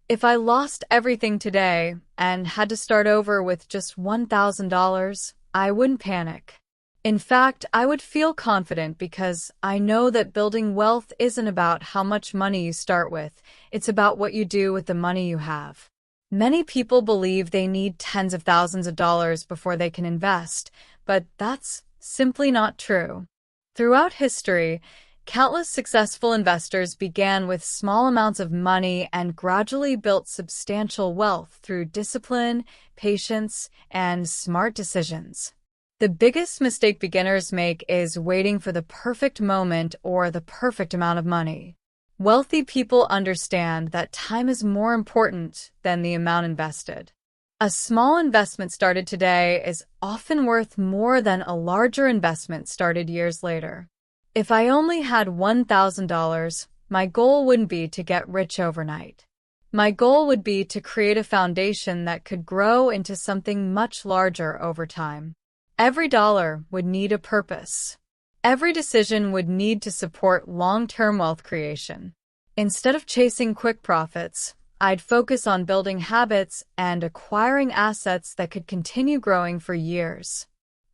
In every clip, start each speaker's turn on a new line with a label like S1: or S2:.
S1: If I lost everything today and had to start over with just $1,000, I wouldn't panic. In fact, I would feel confident because I know that building wealth isn't about how much money you start with, it's about what you do with the money you have. Many people believe they need tens of thousands of dollars before they can invest, but that's simply not true. Throughout history, countless successful investors began with small amounts of money and gradually built substantial wealth through discipline, patience, and smart decisions. The biggest mistake beginners make is waiting for the perfect moment or the perfect amount of money. Wealthy people understand that time is more important than the amount invested. A small investment started today is often worth more than a larger investment started years later. If I only had $1,000, my goal wouldn't be to get rich overnight. My goal would be to create a foundation that could grow into something much larger over time. Every dollar would need a purpose. Every decision would need to support long-term wealth creation. Instead of chasing quick profits, I'd focus on building habits and acquiring assets that could continue growing for years.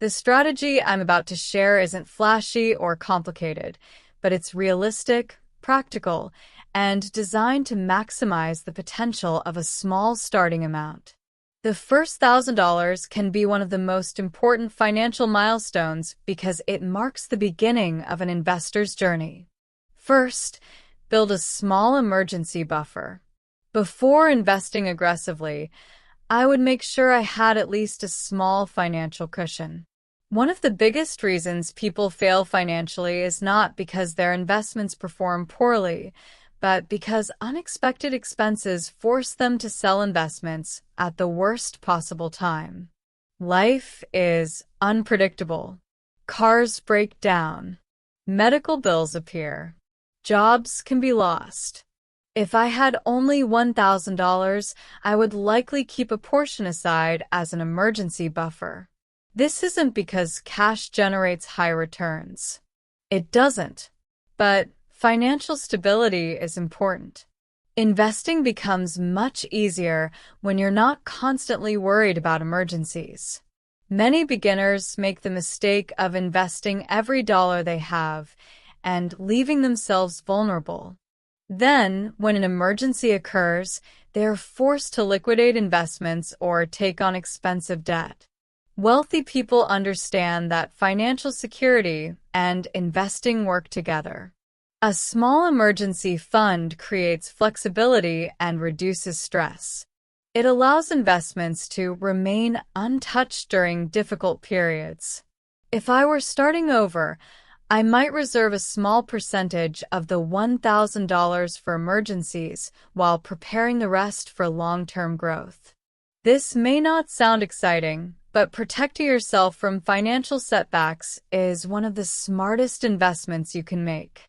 S1: The strategy I'm about to share isn't flashy or complicated, but it's realistic, practical, and designed to maximize the potential of a small starting amount. The first $1,000 can be one of the most important financial milestones because it marks the beginning of an investor's journey. First, build a small emergency buffer. Before investing aggressively, I would make sure I had at least a small financial cushion. One of the biggest reasons people fail financially is not because their investments perform poorly, but because unexpected expenses force them to sell investments at the worst possible time. Life is unpredictable. Cars break down. Medical bills appear. Jobs can be lost. If I had only $1,000, I would likely keep a portion aside as an emergency buffer. This isn't because cash generates high returns. It doesn't. But financial stability is important. Investing becomes much easier when you're not constantly worried about emergencies. Many beginners make the mistake of investing every dollar they have and leaving themselves vulnerable. Then, when an emergency occurs, they are forced to liquidate investments or take on expensive debt. Wealthy people understand that financial security and investing work together. A small emergency fund creates flexibility and reduces stress. It allows investments to remain untouched during difficult periods. If I were starting over, I might reserve a small percentage of the $1,000 for emergencies while preparing the rest for long-term growth. This may not sound exciting, but protecting yourself from financial setbacks is one of the smartest investments you can make.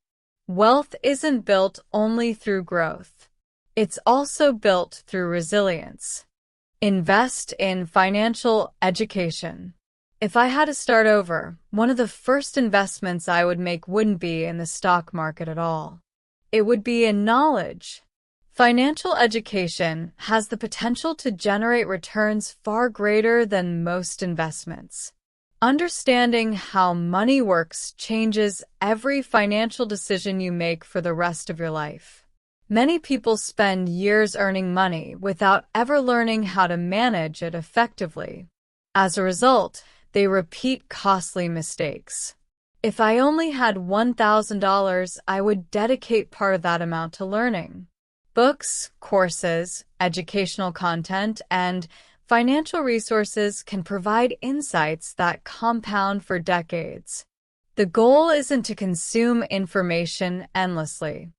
S1: Wealth isn't built only through growth. It's also built through resilience. Invest in financial education. If I had to start over, one of the first investments I would make wouldn't be in the stock market at all. It would be in knowledge. Financial education has the potential to generate returns far greater than most investments. Understanding how money works changes every financial decision you make for the rest of your life. Many people spend years earning money without ever learning how to manage it effectively. As a result, they repeat costly mistakes. If I only had $1,000, I would dedicate part of that amount to learning. Books, courses, educational content, and financial resources can provide insights that compound for decades. The goal isn't to consume information endlessly.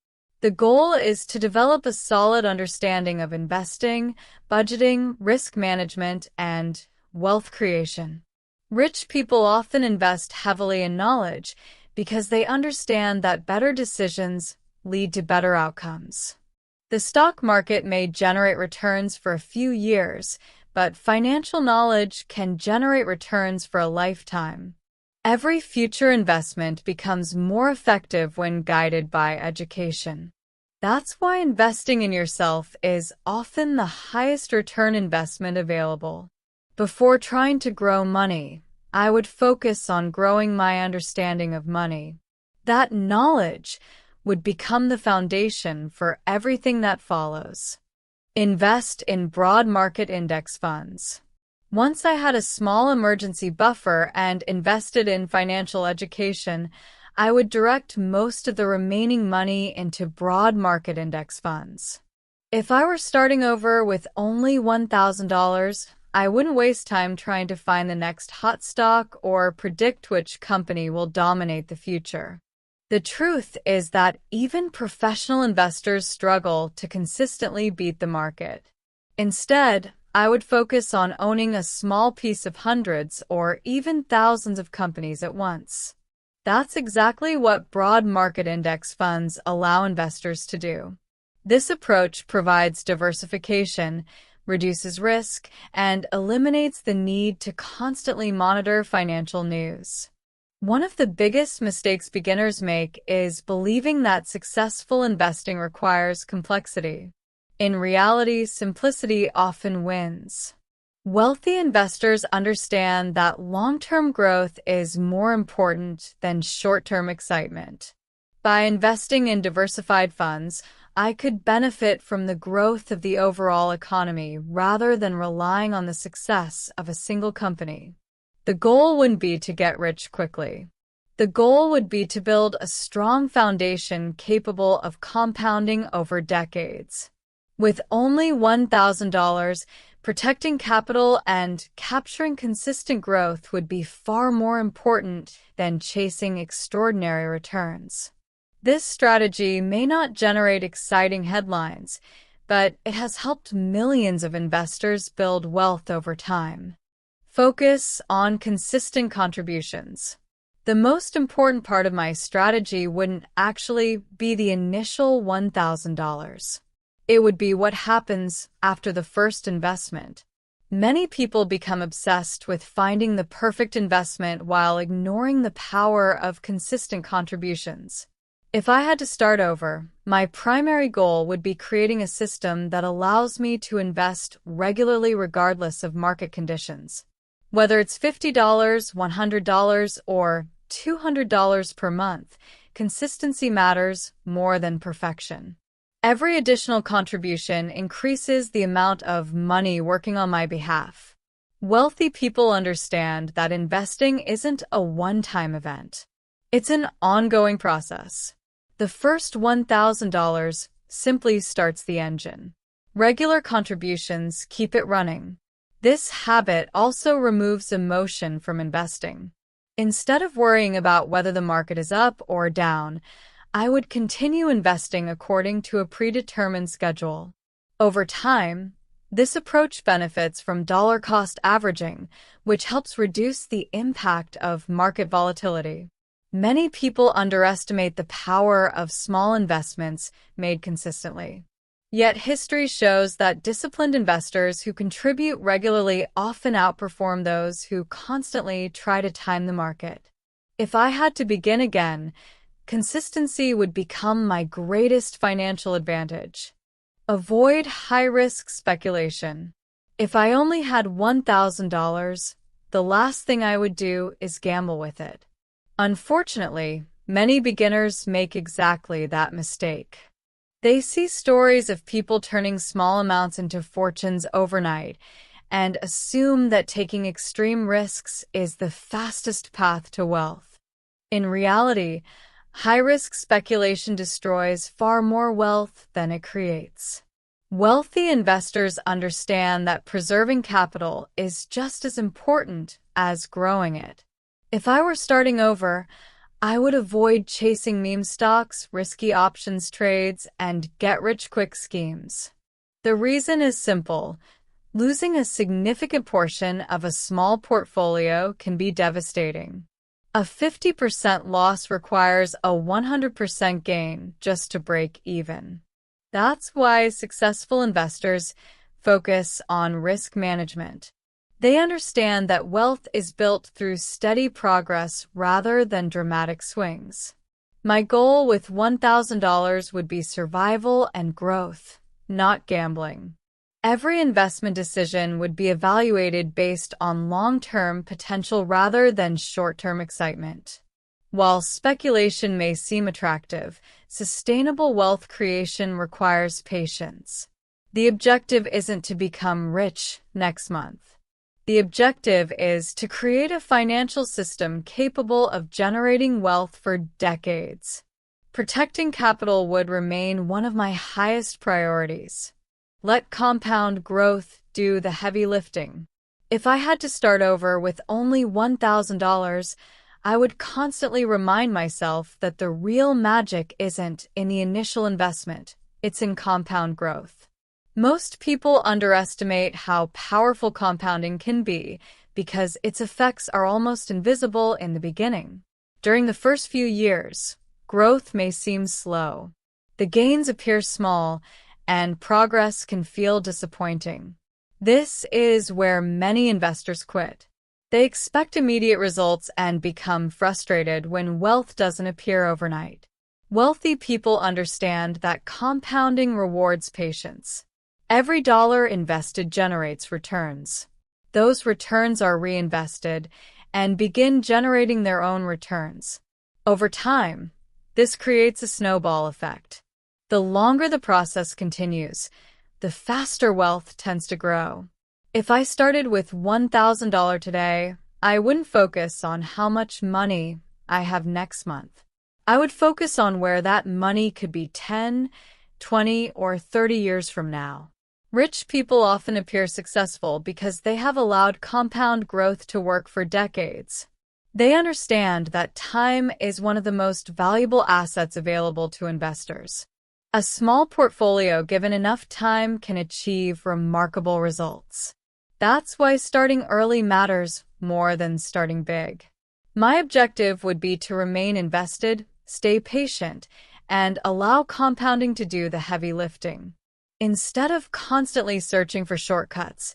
S1: The goal is to develop a solid understanding of investing, budgeting, risk management, and wealth creation. Rich people often invest heavily in knowledge because they understand that better decisions lead to better outcomes. The stock market may generate returns for a few years, but financial knowledge can generate returns for a lifetime. Every future investment becomes more effective when guided by education. That's why investing in yourself is often the highest return investment available. Before trying to grow money, I would focus on growing my understanding of money. That knowledge would become the foundation for everything that follows. Invest in broad market index funds. Once I had a small emergency buffer and invested in financial education, I would direct most of the remaining money into broad market index funds. If I were starting over with only $1,000, I wouldn't waste time trying to find the next hot stock or predict which company will dominate the future. The truth is that even professional investors struggle to consistently beat the market. Instead, I would focus on owning a small piece of hundreds or even thousands of companies at once. That's exactly what broad market index funds allow investors to do. This approach provides diversification, reduces risk, and eliminates the need to constantly monitor financial news. One of the biggest mistakes beginners make is believing that successful investing requires complexity. In reality, simplicity often wins. Wealthy investors understand that long-term growth is more important than short-term excitement. By investing in diversified funds, I could benefit from the growth of the overall economy rather than relying on the success of a single company. The goal wouldn't be to get rich quickly. The goal would be to build a strong foundation capable of compounding over decades. With only $1,000, protecting capital and capturing consistent growth would be far more important than chasing extraordinary returns. This strategy may not generate exciting headlines, but it has helped millions of investors build wealth over time. Focus on consistent contributions. The most important part of my strategy wouldn't actually be the initial $1,000. It would be what happens after the first investment. Many people become obsessed with finding the perfect investment while ignoring the power of consistent contributions. If I had to start over, my primary goal would be creating a system that allows me to invest regularly regardless of market conditions. Whether it's $50, $100, or $200 per month, consistency matters more than perfection. Every additional contribution increases the amount of money working on my behalf. Wealthy people understand that investing isn't a one-time event. It's an ongoing process. The first $1,000 simply starts the engine. Regular contributions keep it running. This habit also removes emotion from investing. Instead of worrying about whether the market is up or down, I would continue investing according to a predetermined schedule. Over time, this approach benefits from dollar-cost averaging, which helps reduce the impact of market volatility. Many people underestimate the power of small investments made consistently. Yet history shows that disciplined investors who contribute regularly often outperform those who constantly try to time the market. If I had to begin again, consistency would become my greatest financial advantage. Avoid high-risk speculation. If I only had $1,000, the last thing I would do is gamble with it. Unfortunately, many beginners make exactly that mistake. They see stories of people turning small amounts into fortunes overnight and assume that taking extreme risks is the fastest path to wealth. In reality, high-risk speculation destroys far more wealth than it creates. Wealthy investors understand that preserving capital is just as important as growing it. If I were starting over, I would avoid chasing meme stocks, risky options trades, and get-rich-quick schemes. The reason is simple. Losing a significant portion of a small portfolio can be devastating. A 50% loss requires a 100% gain just to break even. That's why successful investors focus on risk management. They understand that wealth is built through steady progress rather than dramatic swings. My goal with $1,000 would be survival and growth, not gambling. Every investment decision would be evaluated based on long-term potential rather than short-term excitement. While speculation may seem attractive, sustainable wealth creation requires patience. The objective isn't to become rich next month. The objective is to create a financial system capable of generating wealth for decades. Protecting capital would remain one of my highest priorities. Let compound growth do the heavy lifting. If I had to start over with only $1,000, I would constantly remind myself that the real magic isn't in the initial investment, it's in compound growth. Most people underestimate how powerful compounding can be because its effects are almost invisible in the beginning. During the first few years, growth may seem slow. The gains appear small, and progress can feel disappointing. This is where many investors quit. They expect immediate results and become frustrated when wealth doesn't appear overnight. Wealthy people understand that compounding rewards patience. Every dollar invested generates returns. Those returns are reinvested and begin generating their own returns. Over time, this creates a snowball effect. The longer the process continues, the faster wealth tends to grow. If I started with $1,000 today, I wouldn't focus on how much money I have next month. I would focus on where that money could be 10, 20, or 30 years from now. Rich people often appear successful because they have allowed compound growth to work for decades. They understand that time is one of the most valuable assets available to investors. A small portfolio given enough time can achieve remarkable results. That's why starting early matters more than starting big. My objective would be to remain invested, stay patient, and allow compounding to do the heavy lifting. Instead of constantly searching for shortcuts,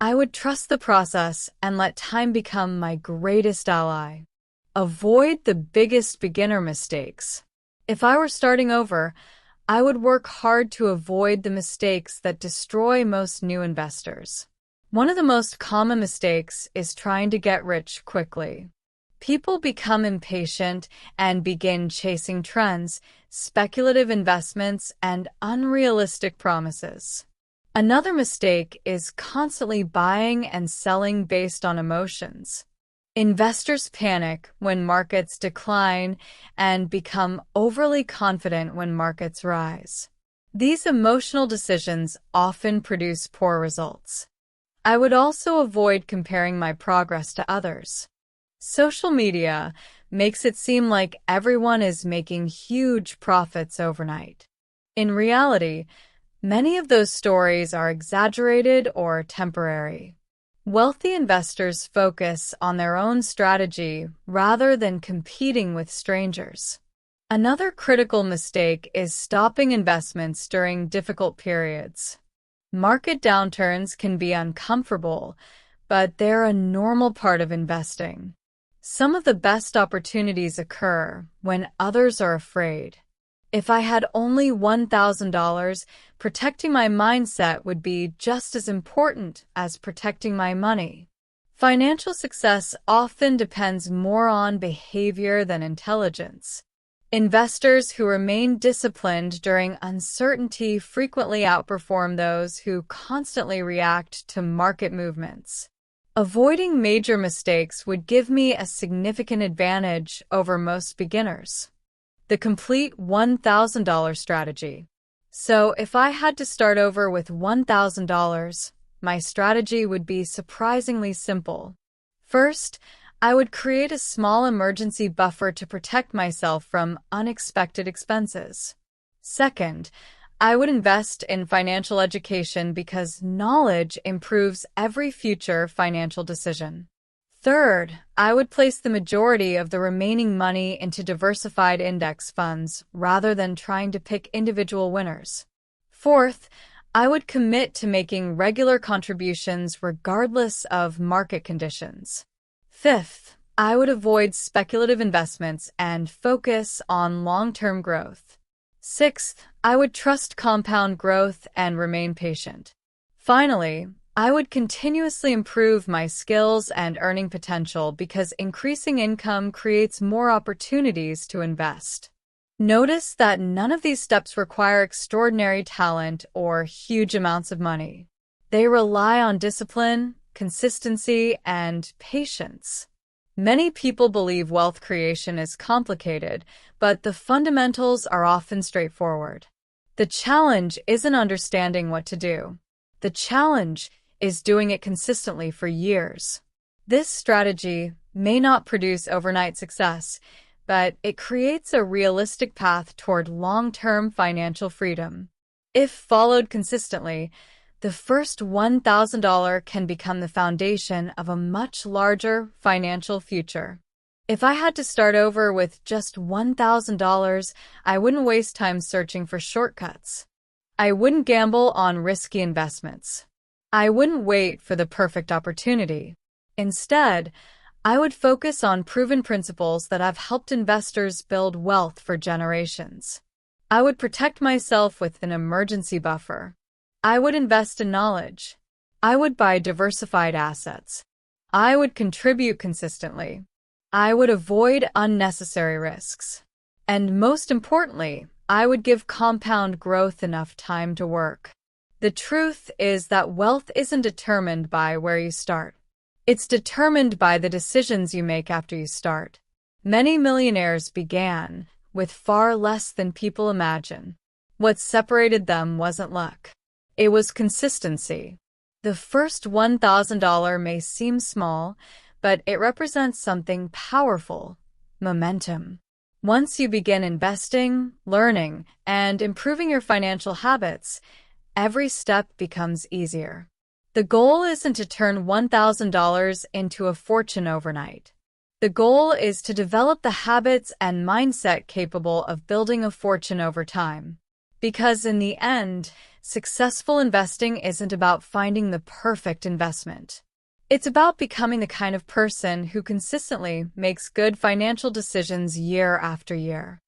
S1: I would trust the process and let time become my greatest ally. Avoid the biggest beginner mistakes. If I were starting over, I would work hard to avoid the mistakes that destroy most new investors. One of the most common mistakes is trying to get rich quickly. People become impatient and begin chasing trends, speculative investments, and unrealistic promises. Another mistake is constantly buying and selling based on emotions. Investors panic when markets decline and become overly confident when markets rise. These emotional decisions often produce poor results. I would also avoid comparing my progress to others. Social media makes it seem like everyone is making huge profits overnight. In reality, many of those stories are exaggerated or temporary. Wealthy investors focus on their own strategy rather than competing with strangers. Another critical mistake is stopping investments during difficult periods. Market downturns can be uncomfortable, but they're a normal part of investing. Some of the best opportunities occur when others are afraid. If I had only $1,000, protecting my mindset would be just as important as protecting my money. Financial success often depends more on behavior than intelligence. Investors who remain disciplined during uncertainty frequently outperform those who constantly react to market movements. Avoiding major mistakes would give me a significant advantage over most beginners. The complete $1,000 strategy. So if I had to start over with $1,000, my strategy would be surprisingly simple. First, I would create a small emergency buffer to protect myself from unexpected expenses. Second, I would invest in financial education because knowledge improves every future financial decision. Third, I would place the majority of the remaining money into diversified index funds rather than trying to pick individual winners. Fourth, I would commit to making regular contributions regardless of market conditions. Fifth, I would avoid speculative investments and focus on long-term growth. Sixth, I would trust compound growth and remain patient. Finally, I would continuously improve my skills and earning potential because increasing income creates more opportunities to invest. Notice that none of these steps require extraordinary talent or huge amounts of money. They rely on discipline, consistency, and patience. Many people believe wealth creation is complicated, but the fundamentals are often straightforward. The challenge isn't understanding what to do. The challenge is doing it consistently for years. This strategy may not produce overnight success, but it creates a realistic path toward long-term financial freedom. If followed consistently, the first $1,000 can become the foundation of a much larger financial future. If I had to start over with just $1,000, I wouldn't waste time searching for shortcuts. I wouldn't gamble on risky investments. I wouldn't wait for the perfect opportunity. Instead, I would focus on proven principles that have helped investors build wealth for generations. I would protect myself with an emergency buffer. I would invest in knowledge. I would buy diversified assets. I would contribute consistently. I would avoid unnecessary risks. And most importantly, I would give compound growth enough time to work. The truth is that wealth isn't determined by where you start. It's determined by the decisions you make after you start. Many millionaires began with far less than people imagine. What separated them wasn't luck. It was consistency. The first $1,000 may seem small, but it represents something powerful: momentum. Once you begin investing, learning, and improving your financial habits, every step becomes easier. The goal isn't to turn $1,000 into a fortune overnight. The goal is to develop the habits and mindset capable of building a fortune over time. Because in the end, successful investing isn't about finding the perfect investment. It's about becoming the kind of person who consistently makes good financial decisions year after year.